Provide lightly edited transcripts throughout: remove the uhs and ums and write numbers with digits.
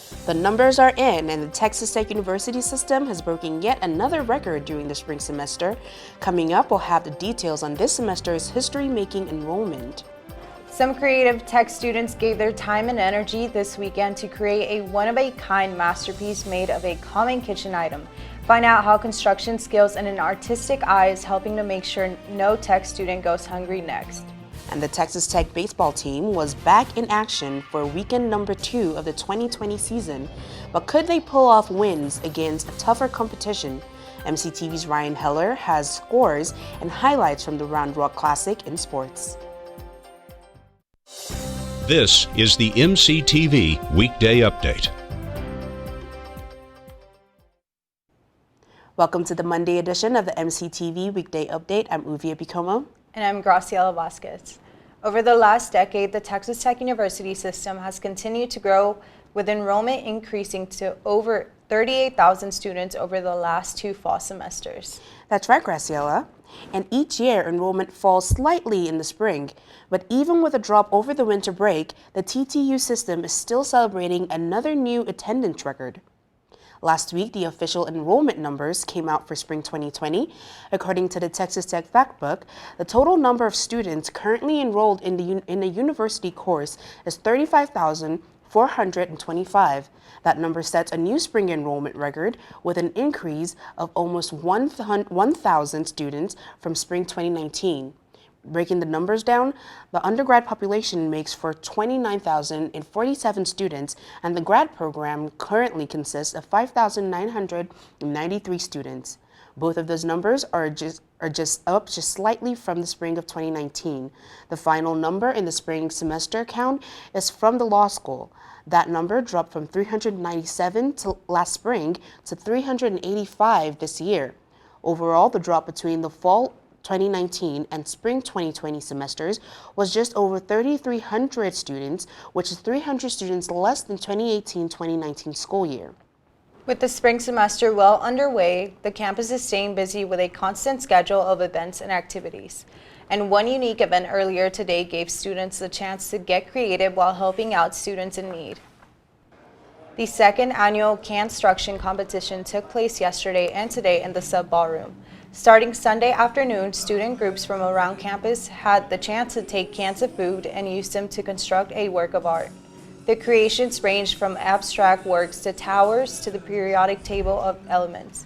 The numbers are in, and the Texas Tech University system has broken yet another record during the spring semester. Coming up, we'll have the details on this semester's history-making enrollment. Some creative tech students gave their time and energy this weekend to create a one-of-a-kind masterpiece made of a common kitchen item. Find out how construction skills and an artistic eye is helping to make sure no tech student goes hungry next. And the Texas Tech baseball team was back in action for weekend number 2 of the 2020 season. But could they pull off wins against a tougher competition? MCTV's Ryan Heller has scores and highlights from the Round Rock Classic in sports. This is the MCTV Weekday Update. Welcome to the Monday edition of the MCTV Weekday Update. I'm Uvie Bikomo. And I'm Graciella Vasquez. Over the last decade, the Texas Tech University system has continued to grow, with enrollment increasing to over 38,000 students over the last 2 fall semesters. That's right, Graciella. And each year, enrollment falls slightly in the spring. But even with a drop over the winter break, the TTU system is still celebrating another new attendance record. Last week, the official enrollment numbers came out for spring 2020. According to the Texas Tech Factbook, the total number of students currently enrolled in the university course is 35,425. That number sets a new spring enrollment record with an increase of almost 1,000 students from spring 2019. Breaking the numbers down, the undergrad population makes for 29,047 students, and the grad program currently consists of 5,993 students. Both of those numbers are just slightly from the spring of 2019. The final number in the spring semester count is from the law school. That number dropped from 397 last spring to 385 this year. Overall, the drop between the fall 2019 and spring 2020 semesters was just over 3,300 students, which is 300 students less than 2018-2019 school year. With the spring semester well underway, the campus is staying busy with a constant schedule of events and activities. And one unique event earlier today gave students the chance to get creative while helping out students in need. The second annual Canstruction competition took place yesterday and today in the Sub Ballroom. Starting Sunday afternoon, student groups from around campus had the chance to take cans of food and use them to construct a work of art. The creations ranged from abstract works to towers to the periodic table of elements.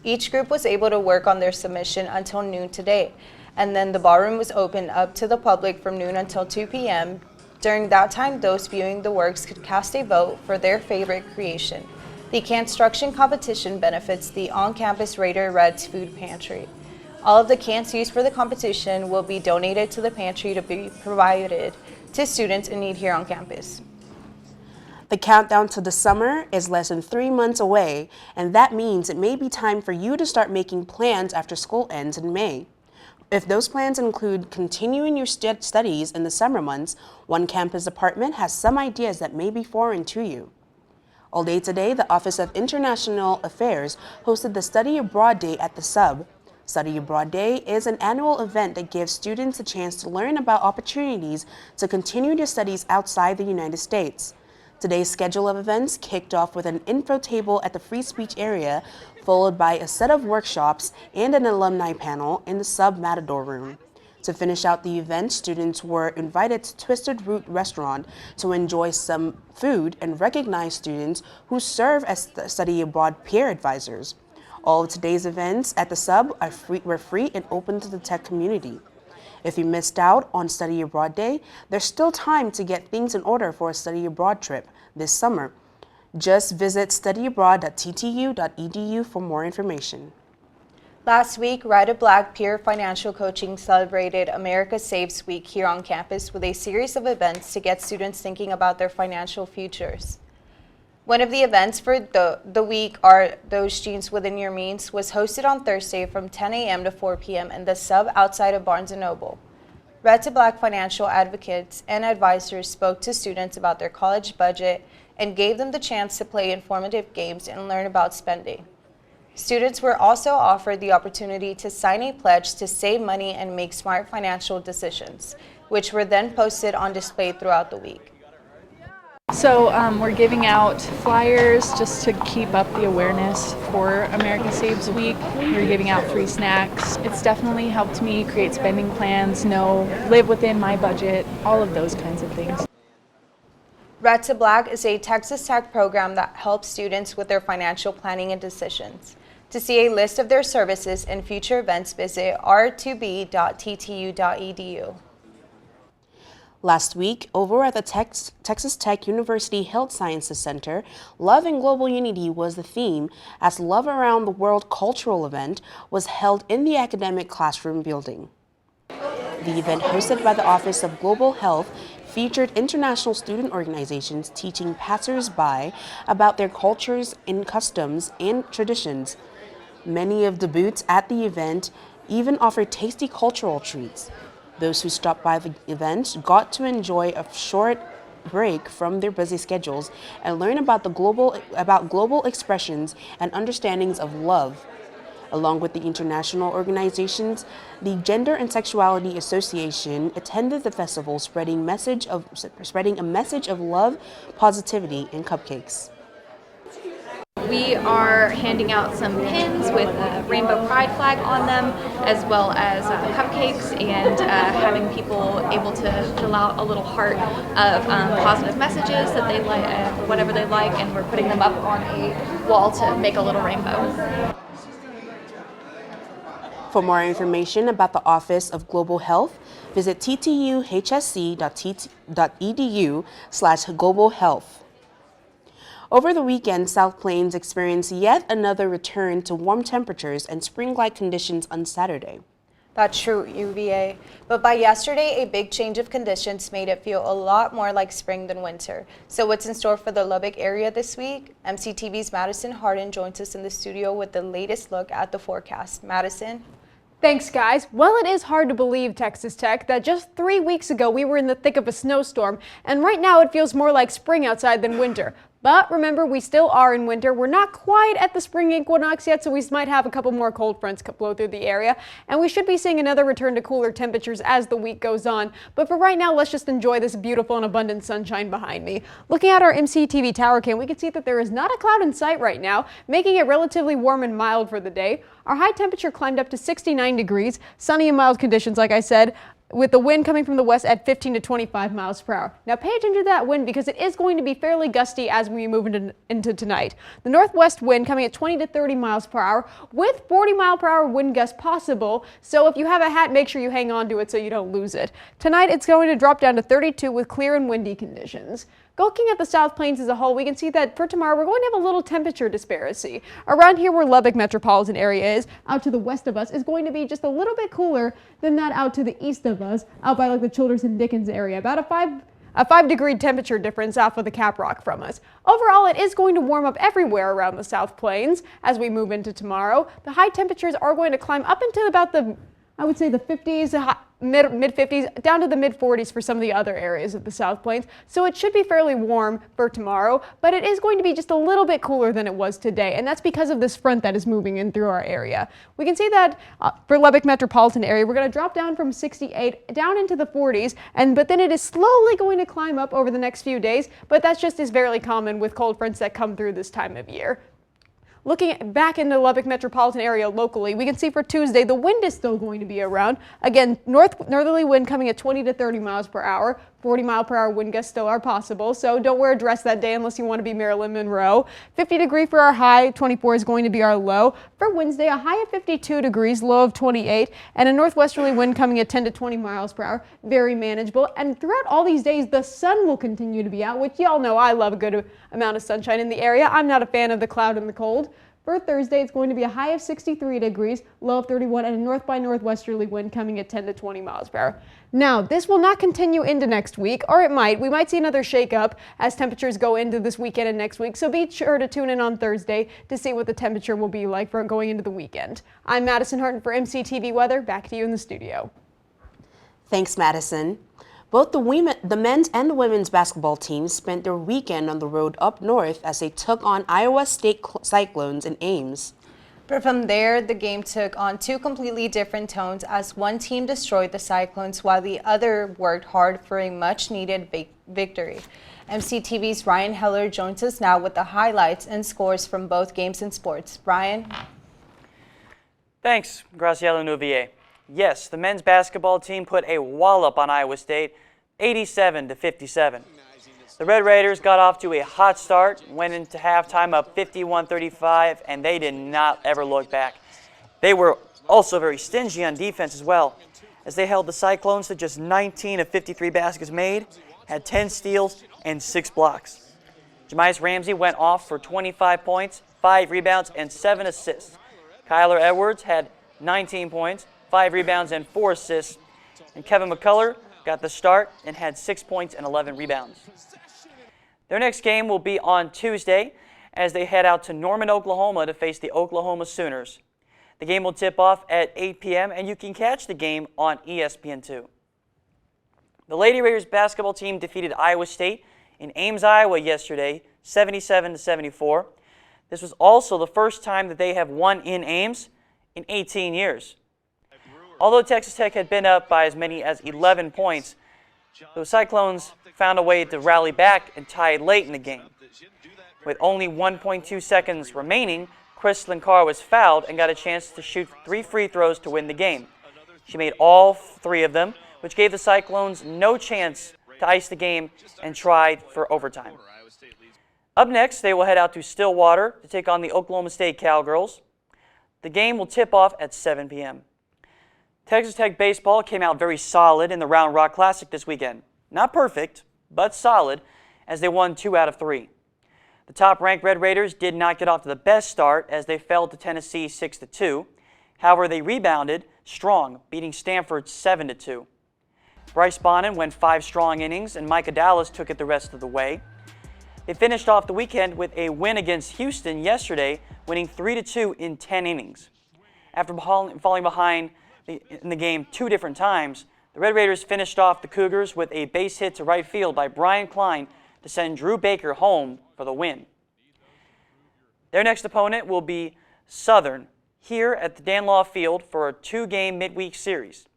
Each group was able to work on their submission until noon today, and then the ballroom was opened up to the public from noon until 2 p.m. During that time, those viewing the works could cast a vote for their favorite creation. The Canstruction competition benefits the on-campus Raider Reds food pantry. All of the cans used for the competition will be donated to the pantry to be provided to students in need here on campus. The countdown to the summer is less than 3 months away, and that means it may be time for you to start making plans after school ends in May. If those plans include continuing your studies in the summer months, One Campus Department has some ideas that may be foreign to you. All day today, the Office of International Affairs hosted the Study Abroad Day at the Sub. Study Abroad Day is an annual event that gives students a chance to learn about opportunities to continue their studies outside the United States. Today's schedule of events kicked off with an info table at the Free Speech area, followed by a set of workshops and an alumni panel in the Sub Matador Room. To finish out the event, students were invited to Twisted Root Restaurant to enjoy some food and recognize students who serve as study abroad peer advisors. All of today's events at the Sub were free and open to the tech community. If you missed out on Study Abroad Day, there's still time to get things in order for a study abroad trip this summer. Just visit studyabroad.ttu.edu for more information. Last week, Ride a Black Peer Financial Coaching celebrated America Saves Week here on campus with a series of events to get students thinking about their financial futures. One of the events for the week, Are Those Jeans Within Your Means, was hosted on Thursday from 10 a.m. to 4 p.m. in the Sub outside of Barnes & Noble. Red to Black financial advocates and advisors spoke to students about their college budget and gave them the chance to play informative games and learn about spending. Students were also offered the opportunity to sign a pledge to save money and make smart financial decisions, which were then posted on display throughout the week. So we're giving out flyers just to keep up the awareness for America Saves Week. We're giving out free snacks. It's definitely helped me create spending plans, live within my budget, all of those kinds of things. Red to Black is a Texas Tech program that helps students with their financial planning and decisions. To see a list of their services and future events, visit r2b.ttu.edu. Last week, over at the Texas Tech University Health Sciences Center, Love and Global Unity was the theme, as Love Around the World cultural event was held in the academic classroom building. The event, hosted by the Office of Global Health, featured international student organizations teaching passers-by about their cultures and customs and traditions. Many of the booths at the event even offered tasty cultural treats. Those who stopped by the event got to enjoy a short break from their busy schedules and learn about global expressions and understandings of love. Along with the international organizations, the Gender and Sexuality Association attended the festival, spreading a message of love, positivity, and cupcakes. We are handing out some pins with a rainbow pride flag on them, as well as cupcakes, and having people able to fill out a little heart of positive messages that they like, whatever they like, and we're putting them up on a wall to make a little rainbow. For more information about the Office of Global Health, visit ttuhsc.edu/globalhealth. Over the weekend, South Plains experienced yet another return to warm temperatures and spring-like conditions on Saturday. That's true, UVA. But by yesterday, a big change of conditions made it feel a lot more like spring than winter. So what's in store for the Lubbock area this week? MCTV's Madison Hartin joins us in the studio with the latest look at the forecast. Madison? Thanks, guys. Well, it is hard to believe, Texas Tech, that just 3 weeks ago we were in the thick of a snowstorm, and right now it feels more like spring outside than winter. But remember, we still are in winter. We're not quite at the spring equinox yet, so we might have a couple more cold fronts blow through the area, and we should be seeing another return to cooler temperatures as the week goes on. But for right now, let's just enjoy this beautiful and abundant sunshine behind me. Looking at our MCTV tower cam, we can see that there is not a cloud in sight right now, making it relatively warm and mild for the day. Our high temperature climbed up to 69 degrees, sunny and mild conditions, like I said, with the wind coming from the west at 15 to 25 miles per hour. Now pay attention to that wind because it is going to be fairly gusty as we move into tonight. The northwest wind coming at 20 to 30 miles per hour with 40 mile per hour wind gusts possible. So if you have a hat, make sure you hang on to it so you don't lose it. Tonight it's going to drop down to 32 with clear and windy conditions. Looking at the South Plains as a whole, we can see that for tomorrow we're going to have a little temperature disparity. Around here where Lubbock metropolitan area is, out to the west of us, is going to be just a little bit cooler than that out to the east of us, out by like the Childers and Dickens area. About a 5-degree temperature difference off of the Cap Rock from us. Overall, it is going to warm up everywhere around the South Plains as we move into tomorrow. The high temperatures are going to climb up into about the, I would say, the 50s, mid-50s, down to the mid-40s for some of the other areas of the South Plains. So it should be fairly warm for tomorrow, but it is going to be just a little bit cooler than it was today, and that's because of this front that is moving in through our area. We can see that for Lubbock metropolitan area, we're going to drop down from 68 down into the 40s, but then it is slowly going to climb up over the next few days, but that just is fairly common with cold fronts that come through this time of year. Looking back into Lubbock metropolitan area locally, we can see for Tuesday the wind is still going to be around. Again, northerly wind coming at 20 to 30 miles per hour. 40 mile per hour wind gusts still are possible, so don't wear a dress that day unless you want to be Marilyn Monroe. 50 degree for our high, 24 is going to be our low. For Wednesday, a high of 52 degrees, low of 28, and a northwesterly wind coming at 10 to 20 miles per hour. Very manageable, and throughout all these days, the sun will continue to be out, which y'all know I love a good amount of sunshine in the area. I'm not a fan of the cloud and the cold. For Thursday, it's going to be a high of 63 degrees, low of 31, and a north by northwesterly wind coming at 10 to 20 miles per hour. Now, this will not continue into next week, or it might. We might see another shakeup as temperatures go into this weekend and next week, so be sure to tune in on Thursday to see what the temperature will be like for going into the weekend. I'm Madison Hartin for MCTV Weather. Back to you in the studio. Thanks, Madison. Both the men's and the women's basketball teams spent their weekend on the road up north as they took on Iowa State Cyclones in Ames. But from there, the game took on two completely different tones as one team destroyed the Cyclones while the other worked hard for a much-needed victory. MCTV's Ryan Heller joins us now with the highlights and scores from both games and sports. Ryan? Thanks, Graciella and Uvie. Yes, the men's basketball team put a wallop on Iowa State, 87-57. The Red Raiders got off to a hot start, went into halftime up 51-35, and they did not ever look back. They were also very stingy on defense as well, as they held the Cyclones to just 19 of 53 baskets made, had 10 steals, and 6 blocks. Jemias Ramsey went off for 25 points, 5 rebounds, and 7 assists. Kyler Edwards had 19 points, 5 rebounds, and 4 assists. And Kevin McCullough got the start and had 6 points and 11 rebounds. Their next game will be on Tuesday as they head out to Norman, Oklahoma to face the Oklahoma Sooners. The game will tip off at 8 p.m. and you can catch the game on ESPN2. The Lady Raiders basketball team defeated Iowa State in Ames, Iowa yesterday, 77-74. This was also the first time that they have won in Ames in 18 years. Although Texas Tech had been up by as many as 11 points, the Cyclones found a way to rally back and tie it late in the game. With only 1.2 seconds remaining, Chris Linkar was fouled and got a chance to shoot 3 free throws to win the game. She made all 3 of them, which gave the Cyclones no chance to ice the game and tried for overtime. Up next, they will head out to Stillwater to take on the Oklahoma State Cowgirls. The game will tip off at 7 p.m. Texas Tech baseball came out very solid in the Round Rock Classic this weekend. Not perfect, but solid, as they won 2 out of 3. The top-ranked Red Raiders did not get off to the best start as they fell to Tennessee 6-2. However, they rebounded strong, beating Stanford 7-2. Bryce Bonin went 5 strong innings, and Micah Dallas took it the rest of the way. They finished off the weekend with a win against Houston yesterday, winning 3-2 in 10 innings. After falling behind in the game 2 different times, the Red Raiders finished off the Cougars with a base hit to right field by Brian Klein to send Drew Baker home for the win. Their next opponent will be Southern here at the Danlaw Field for a 2-game midweek series.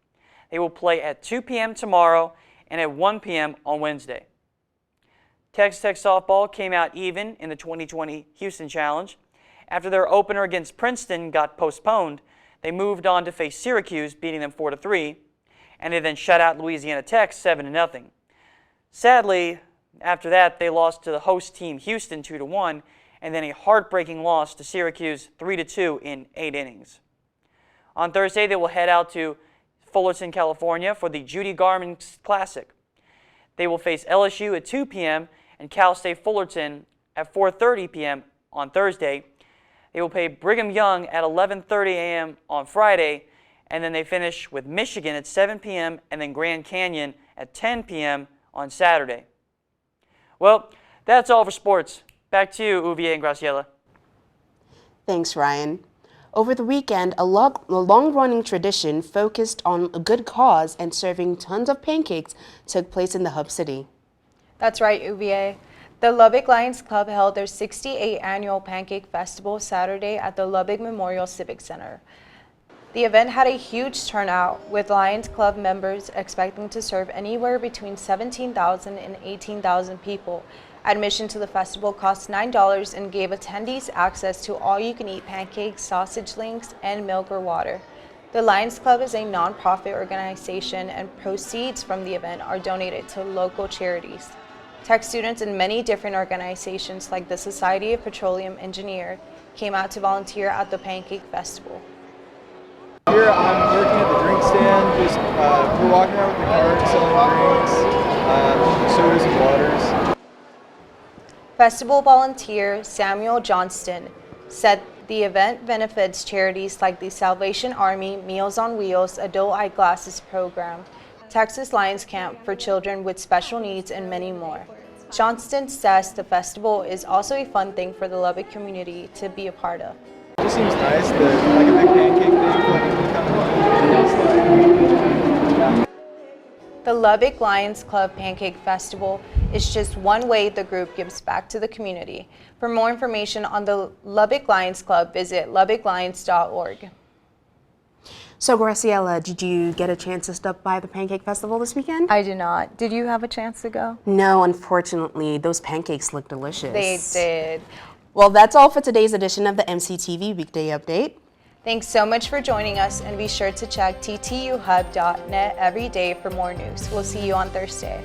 They will play at 2 p.m. tomorrow and at 1 p.m. on Wednesday. Texas Tech softball came out even in the 2020 Houston Challenge. After their opener against Princeton got postponed, they moved on to face Syracuse, beating them 4-3, and they then shut out Louisiana Tech 7-0. Sadly, after that, they lost to the host team Houston 2-1, and then a heartbreaking loss to Syracuse 3-2 in 8 innings. On Thursday, they will head out to Fullerton, California for the Judy Garman Classic. They will face LSU at 2 p.m. and Cal State Fullerton at 4:30 p.m. on Thursday. They will play Brigham Young at 11:30 a.m. on Friday, and then they finish with Michigan at 7 p.m. and then Grand Canyon at 10 p.m. on Saturday. Well, that's all for sports. Back to you, Uvie and Graciella. Thanks, Ryan. Over the weekend, a long-running tradition focused on a good cause and serving tons of pancakes took place in the Hub City. That's right, Uvie. The Lubbock Lions Club held their 68th annual Pancake Festival Saturday at the Lubbock Memorial Civic Center. The event had a huge turnout, with Lions Club members expecting to serve anywhere between 17,000 and 18,000 people. Admission to the festival cost $9 and gave attendees access to all-you-can-eat pancakes, sausage links, and milk or water. The Lions Club is a non-profit organization, and proceeds from the event are donated to local charities. Tech students in many different organizations like the Society of Petroleum Engineers came out to volunteer at the Pancake Festival. Here I'm working at the drink stand, just we're walking around with the cart selling drinks, sodas and waters. Festival volunteer Samuel Johnston said the event benefits charities like the Salvation Army, Meals on Wheels, Adult Eyeglasses Program, Texas Lions Camp for children with special needs, and many more. Johnston says the festival is also a fun thing for the Lubbock community to be a part of. It just seems nice that like a big pancake thing, like, The Lubbock Lions Club Pancake Festival is just one way the group gives back to the community. For more information on the Lubbock Lions Club, visit lubbocklions.org. So, Graciella, did you get a chance to stop by the Pancake Festival this weekend? I did not. Did you have a chance to go? No, unfortunately. Those pancakes look delicious. They did. Well, that's all for today's edition of the MCTV Weekday Update. Thanks so much for joining us, and be sure to check ttuhub.net every day for more news. We'll see you on Thursday.